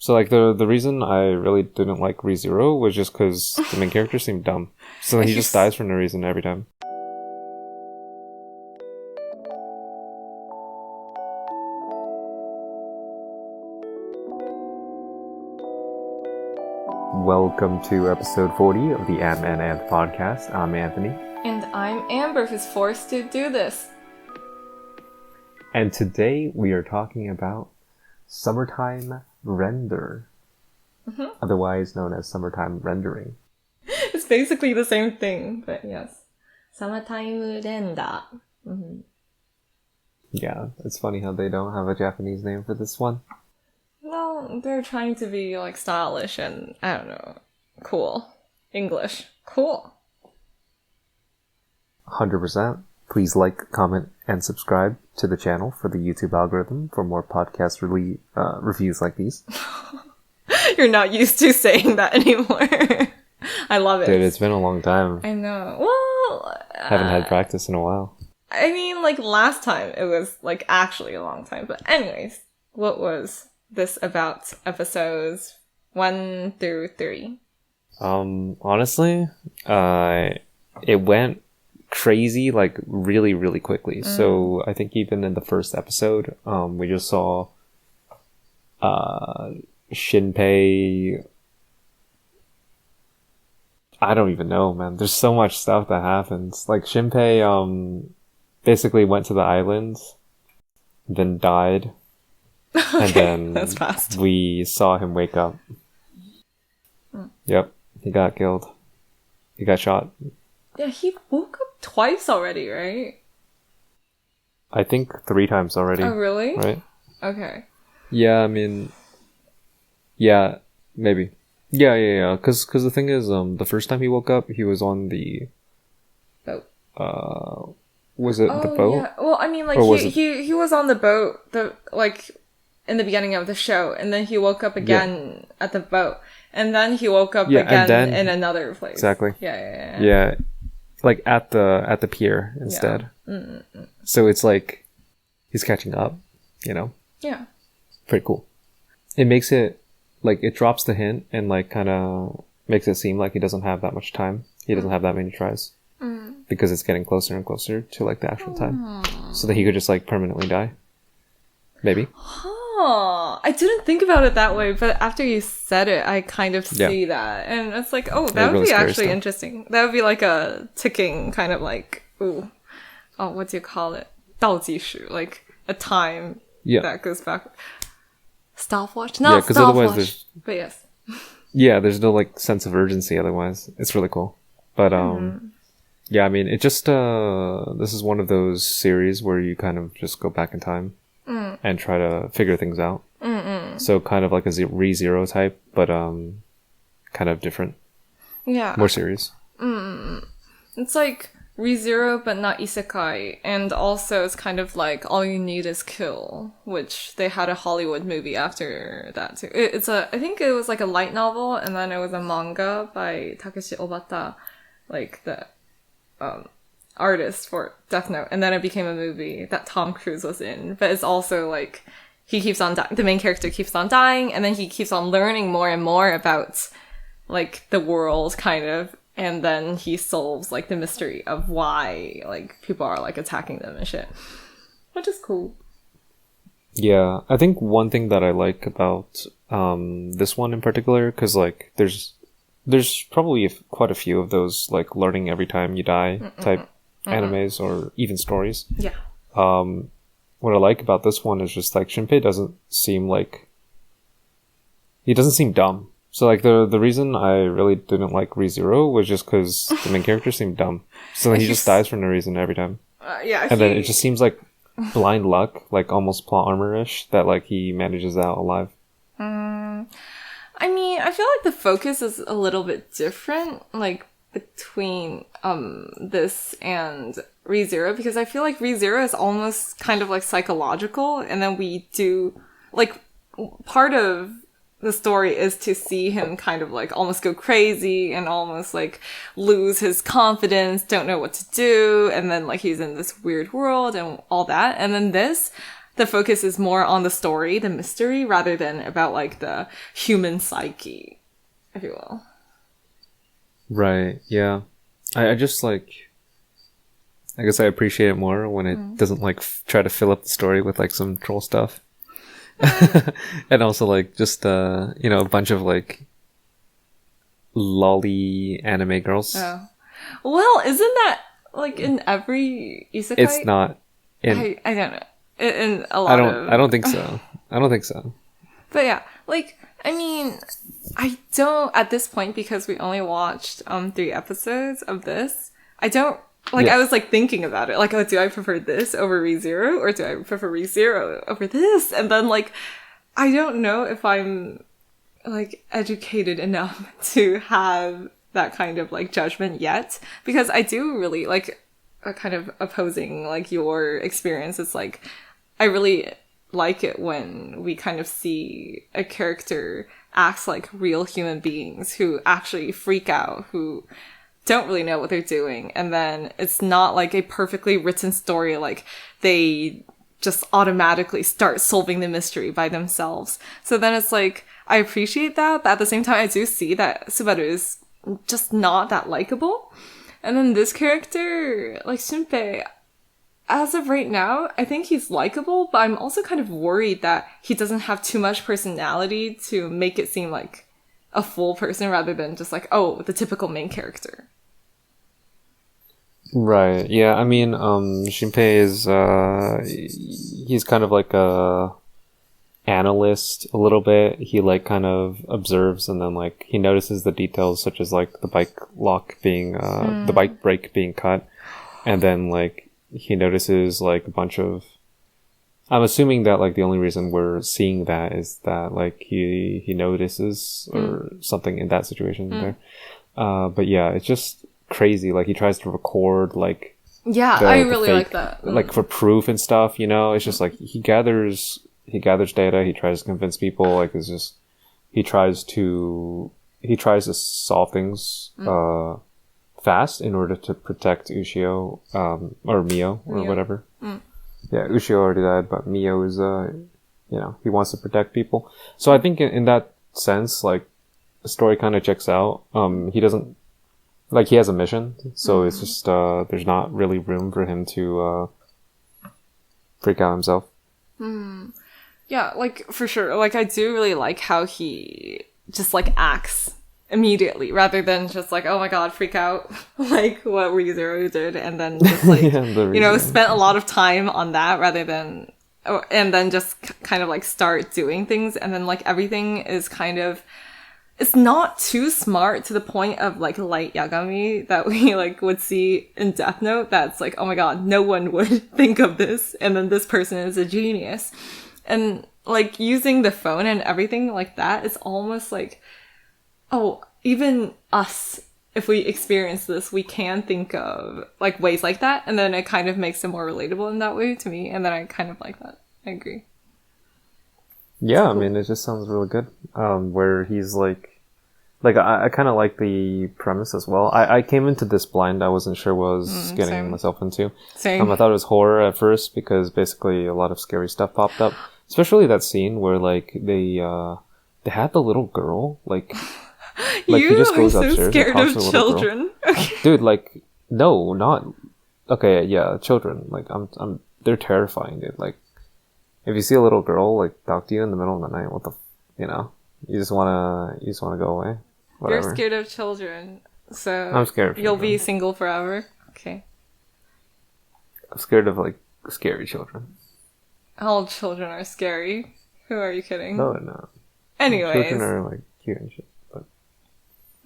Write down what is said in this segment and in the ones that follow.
So, like, the reason I really didn't like ReZero was just because the main character seemed dumb. So he just dies for no reason every time. Welcome to episode 40 of the Amb Ant Podcast. I'm Anthony. And I'm Amber, who's forced to do this. And today we are talking about summertime render. Otherwise known as summertime rendering. It's basically the same thing, but yes. Summertime render. Yeah, it's funny how they don't have a Japanese name for this one. Well, they're trying to be, like, stylish and, I don't know, cool. English. Cool. 100%. Please like, comment, and subscribe to the channel for the YouTube algorithm for more podcast reviews like these. You're not used to saying that anymore. I love it. Dude, it's been a long time. I know. Well... Haven't had practice in a while. I mean, like, last time it was, like, actually a long time. But anyways, what was this about episodes 1 through 3? Honestly, it went crazy, like, really, really quickly. So I think even in the first episode, we just saw Shinpei. I don't even know, man. There's so much stuff that happens. Like, Shinpei basically went to the island, then died, Okay, and then that's fast. we saw him wake up. Yep, he got killed. He got shot. Yeah, he woke up twice already, right? I think 3 times already. Oh, really? Right? Okay. Yeah, I mean... Yeah, maybe. Yeah. Because the thing is, the first time he woke up, he was on the... Boat. Was it the boat? Yeah. Well, I mean, like, he was on the boat, in the beginning of the show, and then he woke up again at the boat. And then he woke up again in another place. Exactly. Yeah. Yeah, like at the pier instead. Yeah. So it's like he's catching up, you know? Yeah. Pretty cool. It makes it, like, it drops the hint and, like, kind of makes it seem like he doesn't have that much time. He doesn't have that many tries. Because it's getting closer and closer to, like, the actual time. So that he could just, like, permanently die. Maybe. Huh. I didn't think about it that way, but after you said it, I kind of see that. And it's like, oh, that would be actually interesting. That would be like a ticking kind of like, what do you call it? 倒计时, like a time that goes back. Stopwatch? Not stopwatch. But yes. Yeah, there's no, like, sense of urgency otherwise. It's really cool. But, yeah, I mean, it just, this is one of those series where you kind of just go back in time and try to figure things out. So kind of like a ReZero type, but, kind of different. Yeah. More serious. It's like ReZero, but not isekai. And also it's kind of like All You Need Is Kill, which they had a Hollywood movie after that too. I think it was like a light novel, and then it was a manga by Takeshi Obata, like the artist for Death Note, and then it became a movie that Tom Cruise was in. But it's also like he keeps on the main character keeps on dying, and then he keeps on learning more and more about, like, the world, kind of, and then he solves, like, the mystery of why, like, people are, like, attacking them and shit, which is cool. Yeah, I think one thing that I like about this one in particular, because, like, there's probably quite a few of those, like, learning every time you die type animes or even stories. Yeah. What I like about this one is just, like, Shinpei doesn't seem dumb. So, like, the reason I really didn't like ReZero was just because the main character seemed dumb. So he just dies for no reason every time. And then it just seems like blind luck, like almost plot armor-ish, that, like, he manages out alive. I mean, I feel like the focus is a little bit different, like, between this and ReZero, because I feel like ReZero is almost kind of like psychological, and then we do, like, part of the story is to see him kind of like almost go crazy and almost like lose his confidence, don't know what to do, and then like he's in this weird world and all that. And then this, the focus is more on the story, the mystery, rather than about like the human psyche, if you will. Right. Yeah. I just like, I guess I appreciate it more when it doesn't like try to fill up the story with like some troll stuff. And also like just you know, a bunch of like lolly anime girls. Oh. Well, isn't that like in every isekai? It's not in I don't know. In a lot of... I don't think so. I don't think so. But yeah, like, I mean, I don't, at this point, because we only watched 3 episodes of this, I don't, like, I was, like, thinking about it. Like, oh, do I prefer this over ReZero? Or do I prefer ReZero over this? And then, like, I don't know if I'm, like, educated enough to have that kind of, like, judgment yet. Because I do really, like, kind of opposing, like, your experience. It's, like, I really like it when we kind of see a character acts like real human beings who actually freak out, who don't really know what they're doing. And then it's not like a perfectly written story, like they just automatically start solving the mystery by themselves. So then it's like, I appreciate that, but at the same time, I do see that Subaru is just not that likable. And then this character, like Shinpei, as of right now, I think he's likable, but I'm also kind of worried that he doesn't have too much personality to make it seem like a full person rather than just like, oh, the typical main character. Right. Yeah. I mean, Shinpei is, he's kind of like a analyst a little bit. He like kind of observes and then like he notices the details such as like the bike lock being, the bike brake being cut. And then like, he notices like a bunch of, I'm assuming that like the only reason we're seeing that is that like he notices or something in that situation there. But yeah, it's just crazy. Like he tries to record like, yeah, I really like that. Like for proof and stuff, you know, it's just like he gathers data. He tries to convince people. Like it's just, he tries to solve things, fast in order to protect Ushio, or Mio, or whatever. Yeah, Ushio already died, but Mio is, you know, he wants to protect people. So I think in that sense, like, the story kind of checks out. He doesn't, like, he has a mission, so it's just, there's not really room for him to, freak out himself. Yeah, like, for sure. Like, I do really like how he just, like, acts immediately rather than just like, oh my god, freak out like what ReZero did and then just like you know, spent a lot of time on that rather than and then just kind of like start doing things. And then like everything is kind of, it's not too smart to the point of like light Yagami that we like would see in Death Note, that's like, oh my god, no one would think of this, and then this person is a genius. And like using the phone and everything like that, it's almost like, oh, even us, if we experience this, we can think of like ways like that, and then it kind of makes it more relatable in that way to me, and then I kind of like that. I agree. Yeah, cool. I mean, it just sounds really good. Where he's like I kind of like the premise as well. I came into this blind. I wasn't sure what I was getting myself into. Same. I thought it was horror at first because basically a lot of scary stuff popped up, especially that scene where like they had the little girl like. Like, you he just goes are so upstairs scared of children. Dude, like, no, not... Okay, yeah, children. Like, they're terrifying, dude. Like, if you see a little girl, like, talk to you in the middle of the night, what the... You know? You just wanna go away. Whatever. You're scared of children, so... I'm scared of children. You'll be single forever? Okay. I'm scared of, like, scary children. All children are scary. Who are you kidding? No, they're not. Anyways. Children are, like, cute and shit.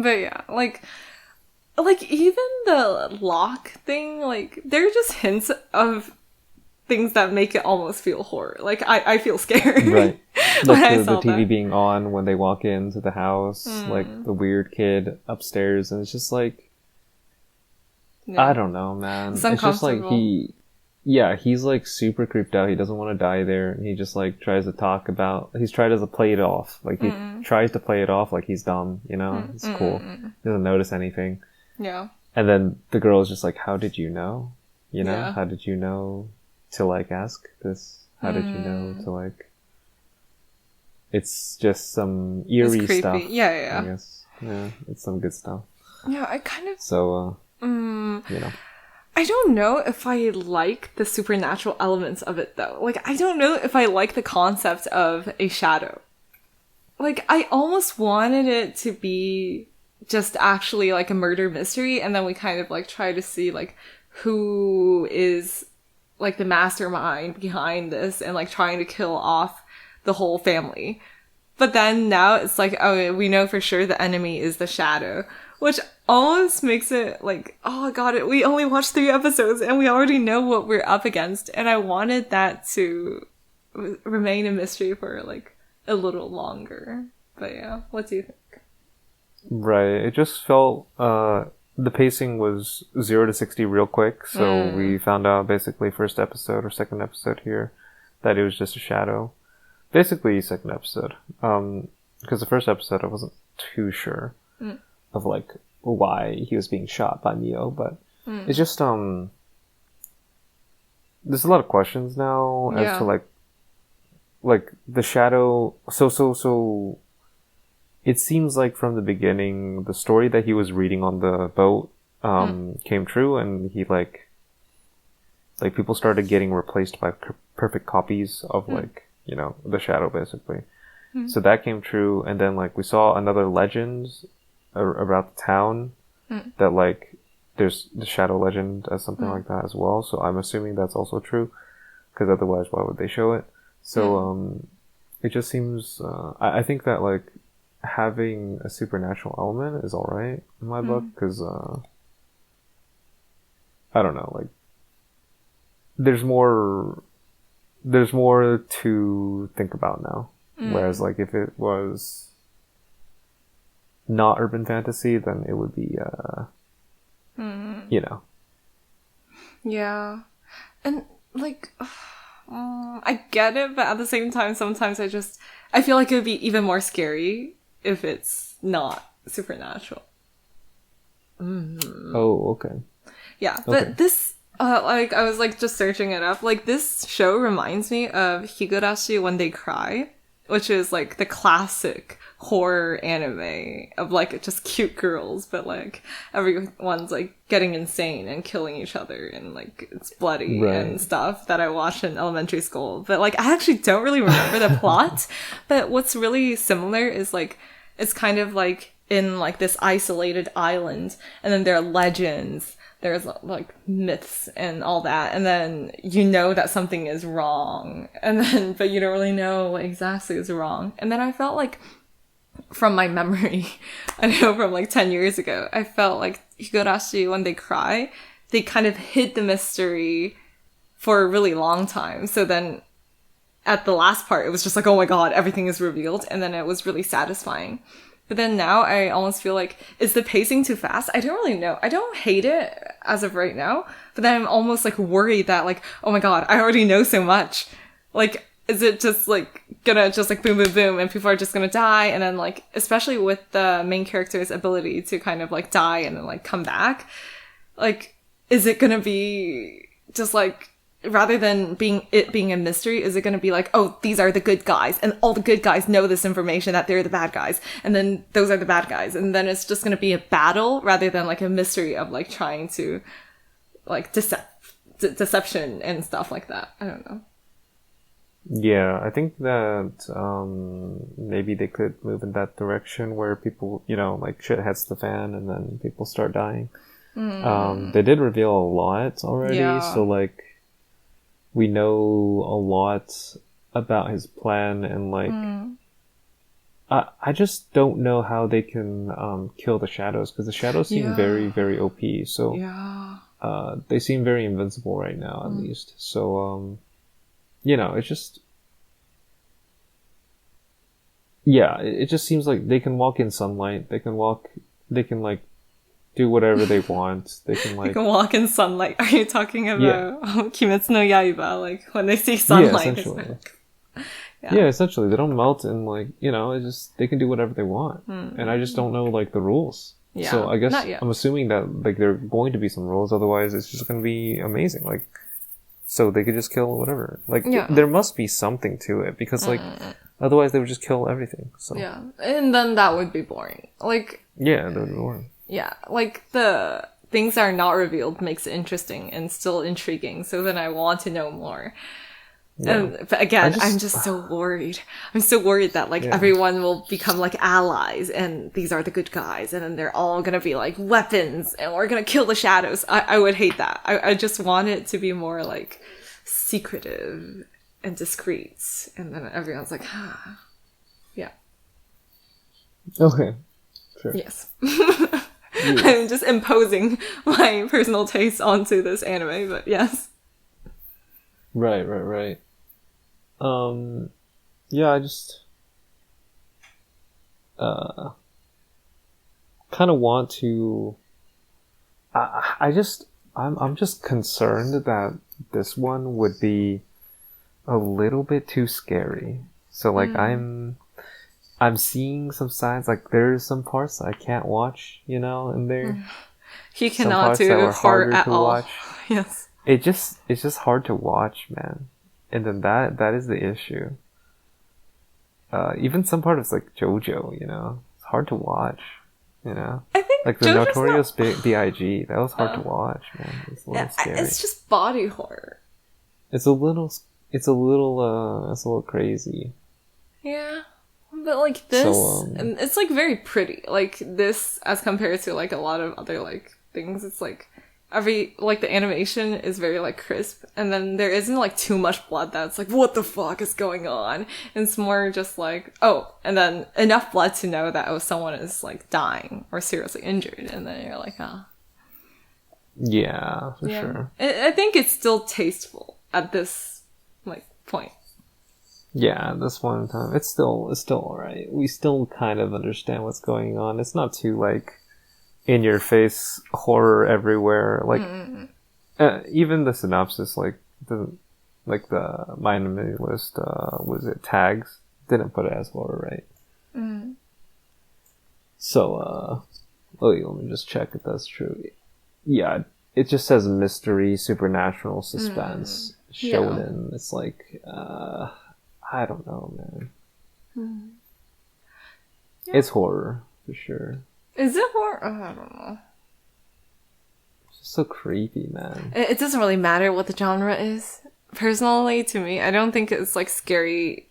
But yeah, like even the lock thing, like, they're just hints of things that make it almost feel horror. Like, I feel scared. Right. Like the TV being on when they walk into the house, like, the weird kid upstairs, and it's just like, yeah. I don't know, man. It's just like he's like super creeped out. He doesn't want to die there. And he just like tries to he's trying to play it off. Like he tries to play it off like he's dumb, you know? It's cool. He doesn't notice anything. Yeah. And then the girl is just like, how did you know? You know? Yeah. How did you know to like ask this? How did you know to like... It's just some eerie stuff. Yeah. I guess. Yeah, it's some good stuff. Yeah, I kind of... So, you know. I don't know if I like the supernatural elements of it, though. Like, I don't know if I like the concept of a shadow. Like, I almost wanted it to be just actually, like, a murder mystery, and then we kind of, like, try to see, like, who is, like, the mastermind behind this, and, like, trying to kill off the whole family. But then now it's like, oh, we know for sure the enemy is the shadow, which almost makes it like, oh god, we only watched 3 episodes and we already know what we're up against. And I wanted that to remain a mystery for like a little longer. But yeah, what do you think? Right. It just felt, the pacing was 0 to 60 real quick. So we found out basically first episode or second episode here that it was just a shadow. Basically second episode. Because the first episode I wasn't too sure of like why he was being shot by Mio, but it's just there's a lot of questions now as to like the shadow. So it seems like from the beginning the story that he was reading on the boat came true, and he like people started getting replaced by perfect copies of like, you know, the shadow basically. So that came true, and then like we saw another legend about the town that like there's the shadow legend as something like that as well. So I'm assuming that's also true, because otherwise why would they show it? So it just seems I think that like having a supernatural element is alright in my book, because I don't know, like there's more to think about now. Whereas like if it was not urban fantasy, then it would be you know. Yeah. And like I get it, but at the same time sometimes I feel like it would be even more scary if it's not supernatural. Oh, okay. Yeah, but this like I was like just searching it up. Like this show reminds me of Higurashi When They Cry, which is like the classic horror anime of like just cute girls, but like everyone's like getting insane and killing each other, and like it's bloody and stuff, that I watched in elementary school. But like I actually don't really remember the plot. But what's really similar is like it's kind of like in like this isolated island, and then there are legends. There's like myths and all that, and then you know that something is wrong, and then but you don't really know what exactly is wrong. And then I felt like, from my memory, I know from like 10 years ago, I felt like Higurashi When They Cry, they kind of hid the mystery for a really long time. So then at the last part, it was just like, oh my god, everything is revealed, and then it was really satisfying. But then now I almost feel like, is the pacing too fast? I don't really know. I don't hate it as of right now, but then I'm almost like worried that like, oh my god, I already know so much. Like, is it just like gonna just like boom, boom, boom, and people are just gonna die? And then like, especially with the main character's ability to kind of like die and then like come back, like, is it gonna be just like, rather than being a mystery, is it going to be like, oh, these are the good guys, and all the good guys know this information that they're the bad guys, and then those are the bad guys, and then it's just going to be a battle rather than like a mystery of like trying to like deception and stuff like that. I don't know. Yeah, I think that maybe they could move in that direction where people, you know, like shit hits the fan and then people start dying. They did reveal a lot already, so like we know a lot about his plan, and like I just don't know how they can kill the shadows, because the shadows seem very, very OP. So they seem very invincible right now, at least. So you know, it's just it just seems like they can walk in sunlight. They can like do whatever they want. They can like... They can walk in sunlight. Are you talking about Kimetsu no Yaiba? Like, when they see sunlight. Yeah, essentially. Yeah, essentially. They don't melt, and like, you know, it's just, they can do whatever they want. And I just don't know like the rules. Yeah. So I guess I'm assuming that like there are going to be some rules, otherwise it's just going to be amazing. Like, so they could just kill whatever. Like, Yeah. there must be something to it, because, like, otherwise they would just kill everything, so. Yeah, and then that would be boring. Like, Yeah, that would be boring. yeah, like, the things that are not revealed makes it interesting and still intriguing, so then I want to know more. Yeah. But again, I'm just so worried. I'm so worried that, like, everyone will become, like, allies, and these are the good guys, and then they're all gonna be, like, weapons, and we're gonna kill the shadows. I would hate that. I just want it to be more, like, secretive and discreet, and then everyone's like, ah. Yeah. Okay. Sure. Yes. I'm just imposing my personal taste onto this anime, but yes. Right. Yeah, I just kind of want to. I'm just concerned that this one would be a little bit too scary. So, like, I'm seeing some signs, like, there's some parts I can't watch, and there. He cannot do horror at all. Watch. Yes. It's just hard to watch, man. And then that is the issue. Even some parts like JoJo, it's hard to watch, I think like the JoJo's Notorious B.I.G. That was hard to watch, man. It's a little scary. It's just body horror. It's a little crazy. Yeah, but like this, and it's like very pretty. Like this, as compared to like a lot of other like things, it's like. The animation is very, like, crisp, and then there isn't, like, too much blood that's like, what the fuck is going on? And it's more just like, oh, and then enough blood to know that, someone is, like, dying or seriously injured, and then you're like, ah. Yeah, for sure. I think it's still tasteful at this, like, point. Yeah, this point in time, it's still alright. We still kind of understand what's going on. It's not too, like, in your face horror everywhere, like even the synopsis, like the my anime list, was it tags, didn't put it as horror, right? So let me just check if that's true. Yeah, it just says mystery, supernatural, suspense, shonen. It's like I don't know, man. It's horror for sure. Is it horror? Oh, I don't know. It's just so creepy, man. It doesn't really matter what the genre is. Personally, to me, I don't think it's, like, scary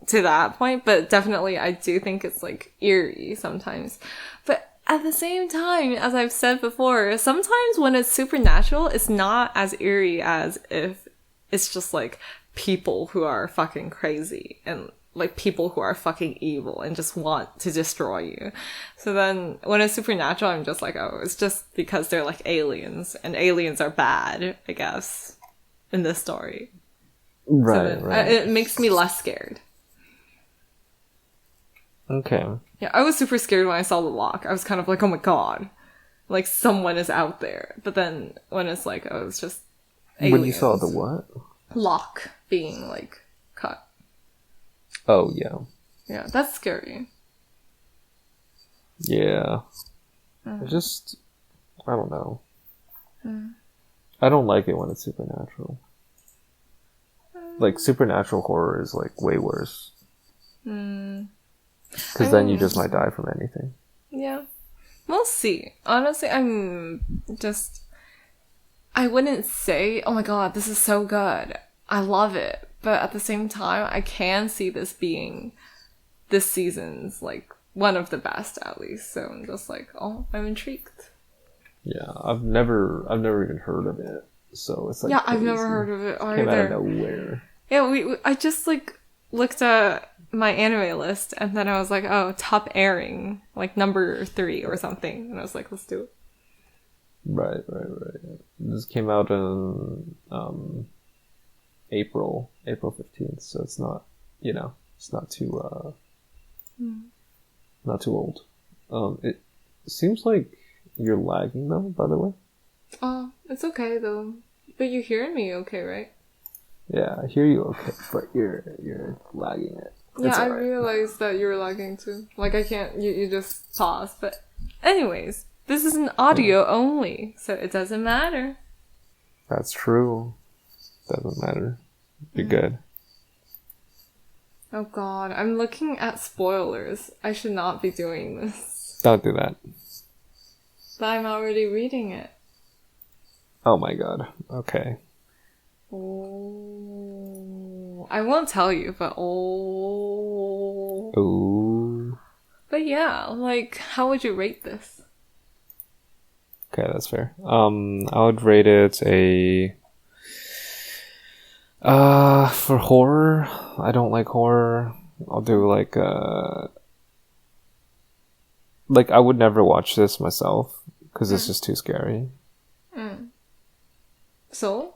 to that point, but definitely I do think it's, like, eerie sometimes. But at the same time, as I've said before, sometimes when it's supernatural, it's not as eerie as if it's just, like, people who are fucking crazy and like people who are fucking evil and just want to destroy you. So then when it's supernatural, I'm just like, oh, it's just because they're like aliens and aliens are bad, I guess, in this story. Right, so right. It makes me less scared. Okay. Yeah, I was super scared when I saw the lock. I was kind of like, oh my god, like someone is out there. But then when it's like, oh, it's just aliens. When you saw the what? Lock being like cut. Oh, yeah. Yeah, that's scary. Yeah. I don't know. I don't like it when it's supernatural. Like, supernatural horror is, like, way worse. Because then you just might die from anything. Yeah. We'll see. Honestly, I wouldn't say, oh my god, this is so good. I love it. But at the same time, I can see this being this season's, like, one of the best, at least. So I'm just like, oh, I'm intrigued. Yeah, I've never even heard of it. So it's like, yeah, crazy. I've never heard of it either. Came out of nowhere. Yeah, I just, like, looked at my anime list, and then I was like, oh, top airing, like, number 3 or something. And I was like, let's do it. Right. This came out in, April 15th, so it's not, it's not too, not too old. It seems like you're lagging though, by the way. Oh, it's okay though. But you hearing me okay, right? Yeah, I hear you okay, but you're lagging it. Yeah, I realized that you were lagging too. Like, I can't, you just pause. But anyways, this is an audio only, so it doesn't matter. That's true. Doesn't matter. You're good. Oh god, I'm looking at spoilers. I should not be doing this. Don't do that. But I'm already reading it. Oh my god. Okay. Oh. I won't tell you, but oh. Ooh. But yeah, like, how would you rate this? Okay, that's fair. I would rate it a... for horror, I don't like horror. I'll do like I would never watch this myself because it's just too scary. So?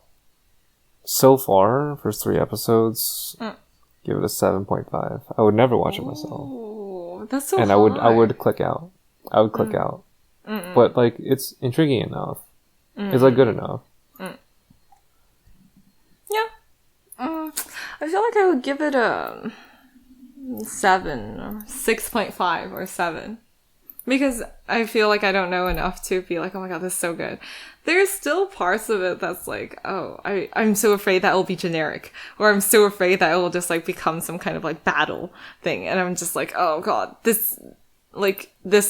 So far, first 3 episodes, give it a 7.5. I would never watch it myself. Oh, that's so and high. I would click out. I would click out. But like, it's intriguing enough. It's like good enough. Yeah. I feel like I would give it a 7 or 6.5 or 7. Because I feel like I don't know enough to be like, oh my god, this is so good. There's still parts of it that's like, oh, I'm so afraid that it will be generic. Or I'm so afraid that it will just like become some kind of like battle thing. And I'm just like, oh god, this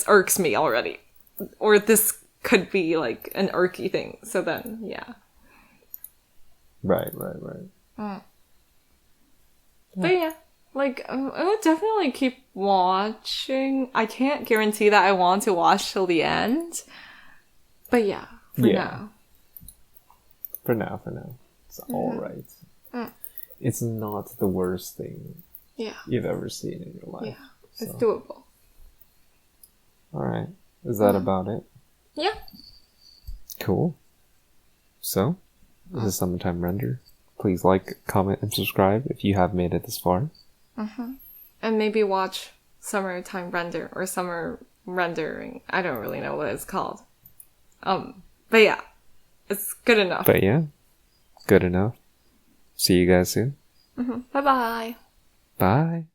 irks me already. Or this could be like an irky thing. So then, yeah. Right. But yeah, like, I would definitely keep watching. I can't guarantee that I want to watch till the end. But yeah, for now. For now. It's alright. It's not the worst thing you've ever seen in your life. Yeah, it's doable. Alright. Is that about it? Yeah. Cool. So, this is Summertime Render. Please like, comment, and subscribe if you have made it this far. And maybe watch Summertime Render or Summer Rendering. I don't really know what it's called. But yeah, it's good enough. But yeah, good enough. See you guys soon. Bye-bye. Bye.